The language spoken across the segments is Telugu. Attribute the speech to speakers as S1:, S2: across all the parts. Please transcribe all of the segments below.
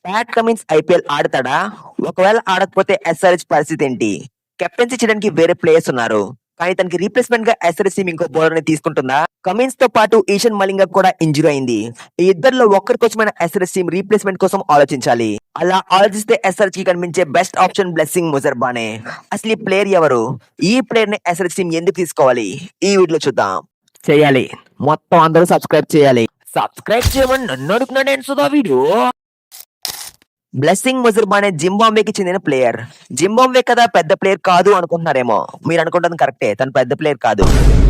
S1: Pat Cummins IPL ఆడతాడా? ఒకవేళ ఆడకపోతే ఎస్ఆర్హెచ్ పరిస్థితి ఏంటి? కెప్టెన్సీ చేయడానికి వేరే ప్లేయర్స్ ఉన్నారు. కానీ తనకి రీప్లేస్మెంట్ గా ఎస్ఆర్హెచ్ టీమ్ ఇంకో బౌలర్ ని తీసుకుంటుందా? కమిన్స్ తో పాటు ఈశాన్ మలింగ కూడా ఇంజురీ అయింది. ఈ ఇద్దరిలో ఒక్కరి కోసమైన ఎస్ఆర్హెచ్ టీమ్ రీప్లేస్మెంట్ కోసం ఆలోచించాలి. అలా ఆలోచిస్తే ఎస్ఆర్హెచ్ కి కనిపించే బెస్ట్ ఆప్షన్ బ్లెస్సింగ్ ముజర్బానే. అసలు ఈ ప్లేయర్ ఎవరు? ఈ ప్లేయర్ ని ఎస్ఆర్హెచ్ టీమ్ ఎందుకు తీసుకోవాలి? ఈ వీడియోలో చూద్దాం. చేయాలి, మొత్తం అందరూ సబ్స్క్రైబ్ చేయాలి. సబ్స్క్రైబ్ చేయమని నన్ను అడుగుతున్నాడు ఏంటి సుధా వీడియో. బ్లెస్సింగ్ ముజర్బానే జింబాబ్వేకి చెందిన ప్లేయర్. జింబాబ్వే కదా పెద్ద ప్లేయర్ కాదు అనుకుంటున్నారేమో. మీరు అనుకుంటుంది కరెక్టే, తను పెద్ద ప్లేయర్ కాదు.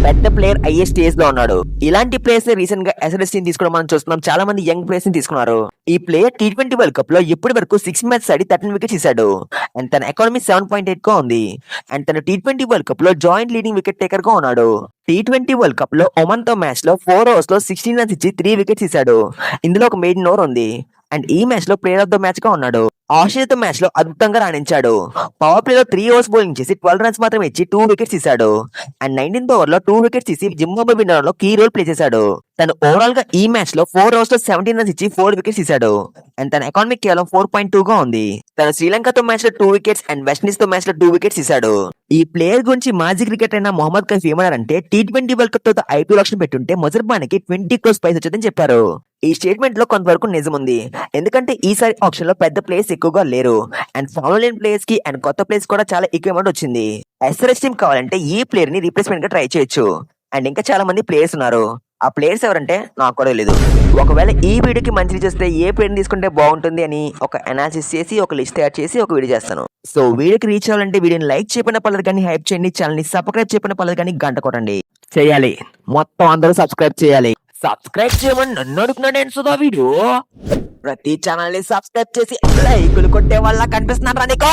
S1: పెద్ద ప్లేయర్ అయ్యే స్టేజ్ లో ఉన్నాడు. ఇలాంటి ప్లేయర్స్ రీసెంట్ గా ఎస్ఆర్హెచ్ టీం తీసుకోవడం మనం చూస్తున్నాం. చాలా మంది యంగ్ ప్లేయర్స్ ని తీసుకున్నారు. ఈ ప్లేయర్ T20 వరల్డ్ కప్ లో ఇప్పటి వరకు 6 మ్యాచ్ ఆడి 13 వికెట్స్ తీశాడు. అండ్ తన ఎకానమీ 7.8 గా ఉంది. అండ్ తన T20 వరల్డ్ కప్ లో జాయింట్ లీడింగ్ వికెట్ టేకర్ గా ఉన్నాడు. T20 వరల్డ్ కప్ లో ఒమన్ తో మ్యాచ్ లో 4 overs లో 16 రన్స్ ఇచ్చి 3 వికెట్స్ తీశాడు. ఇందులో ఒక మెయిన్ ఓవర్ ఉంది. అండ్ ఈ మ్యాచ్ లో ప్లేయర్ ఆఫ్ ద మ్యాచ్ గా ఉన్నాడు. ఆస్ట్రేలియాతో మ్యాచ్ లో అద్భుతంగా రాణించాడు. పవర్ ప్లే లో 3 overs బౌలింగ్ చేసి 12 రన్స్ మాత్రమే ఇచ్చి 2 వికెట్స్ తీశాడు. అండ్ 19th ఓవర్ లో 2 వికెట్స్ తీసి జింబాబ్వే విన్నర్ లో కీ రోల్ ప్లే చేశాడు. తను ఓవరాల్ గా ఈ మ్యాచ్ లో 4 overs లో 17 రన్స్ ఇచ్చి 4 వికెట్స్ తీశాడు. అండ్ తన ఎకానమీ కేవలం 4.2 గా ఉంది. తను శ్రీలంకతో మ్యాచ్ లో 2 వికెట్స్ అండ్ వెస్టిండీస్ తో మ్యాచ్ లో 2 వికెట్స్ తీశాడు. ఈ ప్లేయర్ గురించి మాజీ క్రికెటర్ అయిన మొహమ్మద్ కైఫ్ ఏమన్నారంటే, T20 వరల్డ్ కప్ తో ఐపీఎల్ ఆప్షన్ పెట్టుంటే ముజర్బానికి 20 crores ప్రైస్ వచ్చేదని చెప్పారు. ఈ స్టేట్మెంట్ లో కొంతవరకు నిజం ఉంది. ఎందుకంటే ఈసారి ఆప్షన్ లో పెద్ద ప్లేయర్స్ ఎక్కువగా లేరు. అండ్ ఫామ్ లేని ప్లేయర్స్ కి అండ్ కొత్త ప్లేయర్స్ కూడా చాలా ఎక్కువ అమౌంట్ వచ్చింది. ఎస్ఆర్హెచ్ టీమ్ కావాలంటే ఈ ప్లేయర్ ని రీప్లేస్మెంట్ గా ట్రై చేయొచ్చు. అండ్ ఇంకా చాలా మంది ప్లేయర్స్ ఉన్నారు. ఆ ప్లేయర్స్ ఎవరంటే నాకు కూడా తెలియదు. ఒకవేళ ఈ వీడియోకి మంచి చేస్తే ఏ ప్లేయర్ తీసుకుంటే బాగుంటుంది అని ఒక అనాలిసిస్ చేసి ఒక లిస్ట్ తయారు చేసి ఒక వీడియో చేస్తాను. సో వీడియోకి రీచ్ అవ్వాలంటే వీడియోని లైక్ చేయకుండా పర్లేదు కానీ హైప్ చేయండి. ఛానల్ ని సబ్స్క్రైబ్ చేయకుండా పర్లేదు కానీ గంట కొట్టండి. చేయాలి, మొత్తం అందరూ సబ్స్క్రైబ్ చేయాలి. సబ్స్క్రైబ్ చేయమని నన్ను అడుగుతున్నాడు ఏంటి సుధా వీడియో. ప్రతి ఛానల్ ని సబ్స్క్రైబ్ చేసి లైకులు కొట్టే వాళ్ళ కనిపిస్తున్నారా నీకు?